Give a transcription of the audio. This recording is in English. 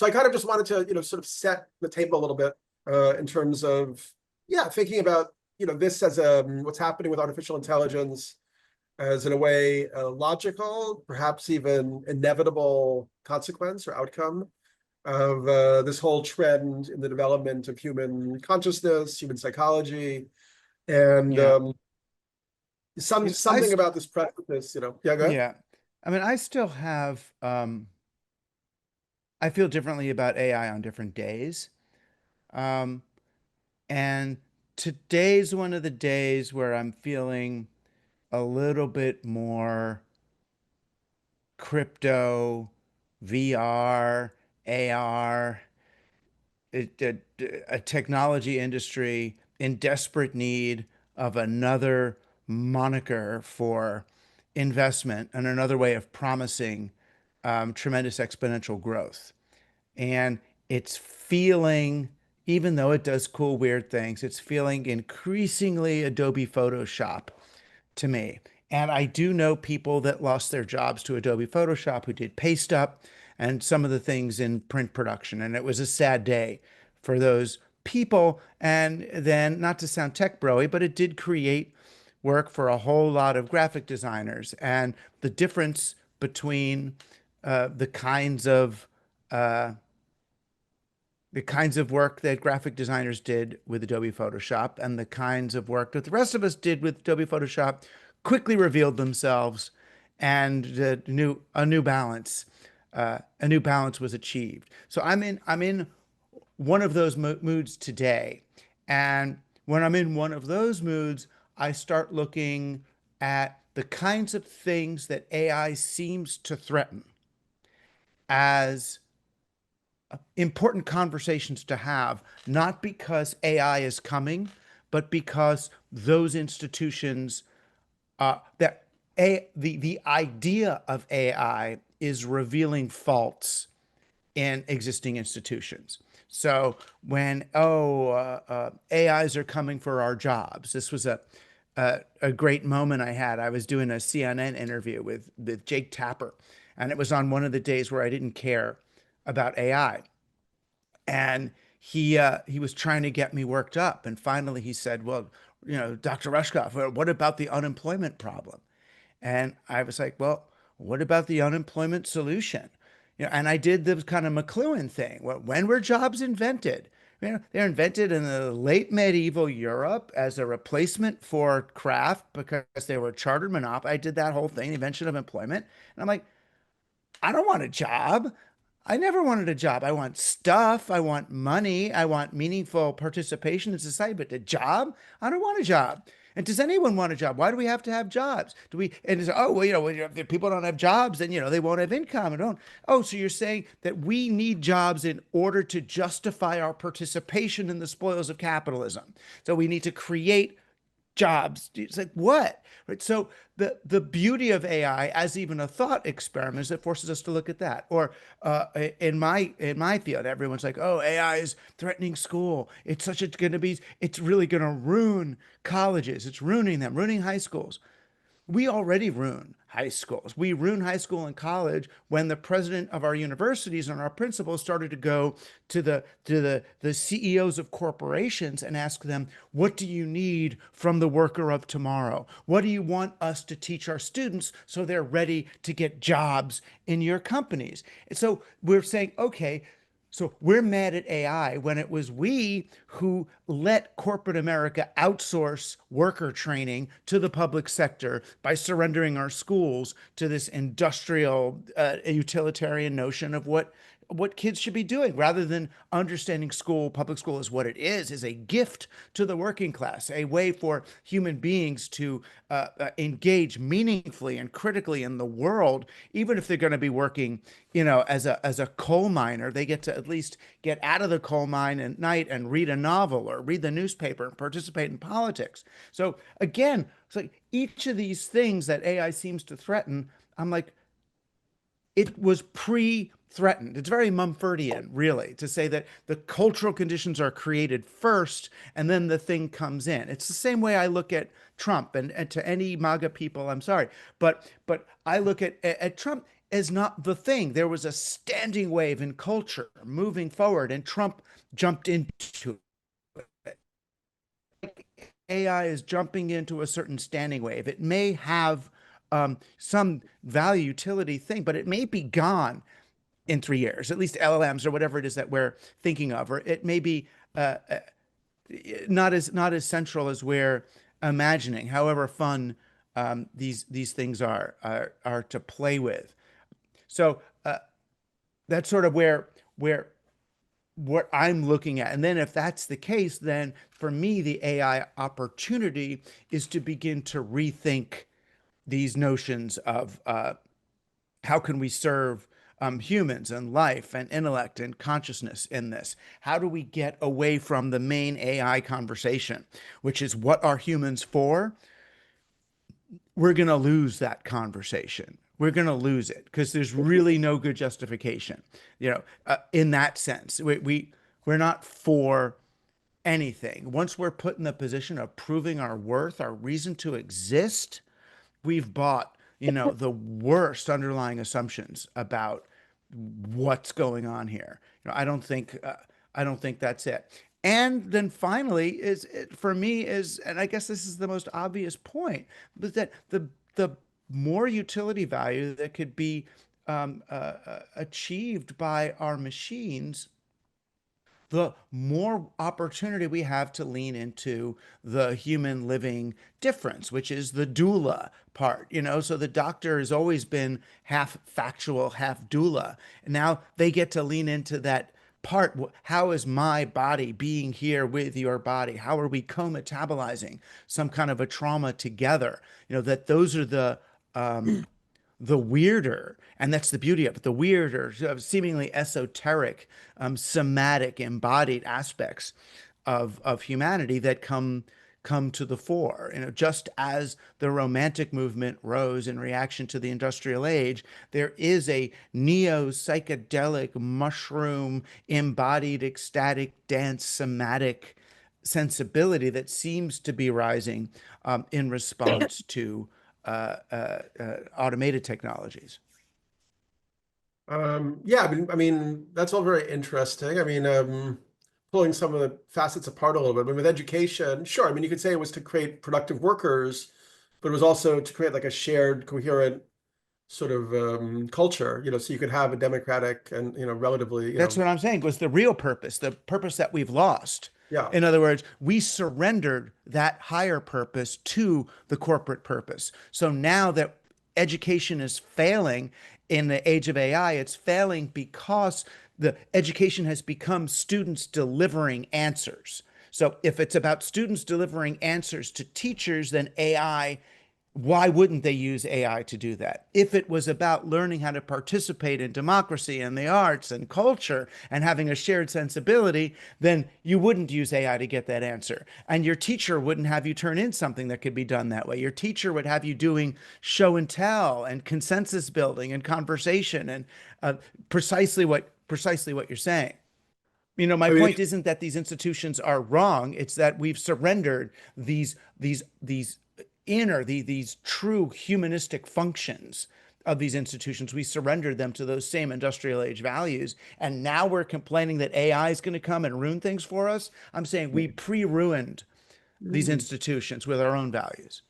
So I kind of just wanted to, sort of set the table a little bit in terms of, thinking about, this as what's happening with artificial intelligence as, in a way, a logical, perhaps even inevitable consequence or outcome of this whole trend in the development of human consciousness, human psychology, and Yeah. something about this practice, Yeah, go ahead. Yeah. I mean, I still have, I feel differently about AI on different days. Um, and today's one of the days where I'm feeling a little bit more crypto, VR, AR, a technology industry in desperate need of another moniker for investment and another way of promising tremendous exponential growth. And it's feeling, even though it does cool, weird things, it's feeling increasingly Adobe Photoshop to me. And I do know people that lost their jobs to Adobe Photoshop who did paste up and some of the things in print production. And it was a sad day for those people. And then, not to sound tech broy, but it did create work for a whole lot of graphic designers. And the difference between the kinds of uh, the kinds of work that graphic designers did with Adobe Photoshop and the kinds of work that the rest of us did with Adobe Photoshop quickly revealed themselves, and a new balance was achieved. So I'm in one of those moods today, and when I'm in one of those moods, I start looking at the kinds of things that AI seems to threaten as important conversations to have, not because AI is coming, but because those institutions that the idea of AI is revealing faults in existing institutions. So when AIs are coming for our jobs, this was a great moment I had. I was doing a CNN interview with Jake Tapper, and it was on one of the days where I didn't care about AI, and he was trying to get me worked up, and finally he said, "Well, Dr. Rushkoff, what about the unemployment problem?" And I was like, "Well, what about the unemployment solution?" And I did the kind of McLuhan thing. Well, when were jobs invented? They're invented in the late medieval Europe as a replacement for craft because they were chartered monopoly. I did that whole thing, the invention of employment. And I'm like, I don't want a job. I never wanted a job. I want stuff. I want money. I want meaningful participation in society. But a job? I don't want a job. And does anyone want a job? Why do we have to have jobs? Do we? And it's, oh, well, if people don't have jobs, then they won't have income. And don't. Oh, so you're saying that we need jobs in order to justify our participation in the spoils of capitalism? So we need to create jobs. It's like, what? Right. So the beauty of AI as even a thought experiment is it forces us to look at that. Or in my field, everyone's like, oh, AI is threatening school. It's really gonna ruin colleges. It's ruining them, ruining high schools. We already ruin high schools. We ruin high school and college when the president of our universities and our principals started to go to the CEOs of corporations and ask them, what do you need from the worker of tomorrow? What do you want us to teach our students so they're ready to get jobs in your companies? And so we're saying, okay, so we're mad at AI when it was we who let corporate America outsource worker training to the public sector by surrendering our schools to this industrial, utilitarian notion of what kids should be doing, rather than understanding public school is what it is a gift to the working class, a way for human beings to engage meaningfully and critically in the world, even if they're going to be working, as a coal miner. They get to at least get out of the coal mine at night and read a novel or read the newspaper and participate in politics. So again, it's like each of these things that AI seems to threaten, I'm like, it was pre-threatened. It's very Mumfordian, really, to say that the cultural conditions are created first and then the thing comes in. It's the same way I look at Trump, and to any MAGA people, I'm sorry, but I look at Trump. is not the thing. There was a standing wave in culture moving forward, and Trump jumped into it. AI is jumping into a certain standing wave. It may have some value utility thing, but it may be gone in 3 years, at least LLMs or whatever it is that we're thinking of, or it may be not as central as we're imagining. However fun these things are to play with. So that's sort of where what I'm looking at. And then if that's the case, then for me, the AI opportunity is to begin to rethink these notions of how can we serve humans and life and intellect and consciousness in this? How do we get away from the main AI conversation, which is what are humans for? We're going to lose that conversation. We're going to lose it because there's really no good justification, in that sense. We're not for anything. Once we're put in the position of proving our worth, our reason to exist, we've bought, the worst underlying assumptions about what's going on here. I don't think that's it. And then finally, for me and I guess this is the most obvious point, but that the more utility value that could be achieved by our machines, the more opportunity we have to lean into the human living difference, which is the doula part, So the doctor has always been half factual, half doula. And now they get to lean into that part. How is my body being here with your body? How are we co-metabolizing some kind of a trauma together? That those are the weirder, and that's the beauty of it, the weirder, seemingly esoteric, somatic, embodied aspects of humanity that come to the fore. Just as the Romantic movement rose in reaction to the industrial age, there is a neo-psychedelic, mushroom, embodied, ecstatic, dance, somatic sensibility that seems to be rising in response to automated technologies. Yeah, I mean, that's all very interesting. I mean, pulling some of the facets apart a little bit. I mean, with education, sure. I mean, you could say it was to create productive workers, but it was also to create like a shared, coherent sort of culture, so you could have a democratic and, relatively, That's what I'm saying was the real purpose, the purpose that we've lost. yeah. In other words, we surrendered that higher purpose to the corporate purpose. So now that education is failing in the age of AI, it's failing because the education has become students delivering answers. So if it's about students delivering answers to teachers, then AI, why wouldn't they use AI to do that? If it was about learning how to participate in democracy and the arts and culture and having a shared sensibility, then you wouldn't use AI to get that answer. And your teacher wouldn't have you turn in something that could be done that way. Your teacher would have you doing show and tell and consensus building and conversation and precisely what you're saying. My I mean, point isn't that these institutions are wrong. It's that we've surrendered these these true humanistic functions of these institutions. We surrendered them to those same industrial age values. And now we're complaining that AI is going to come and ruin things for us. I'm saying we pre-ruined these institutions with our own values.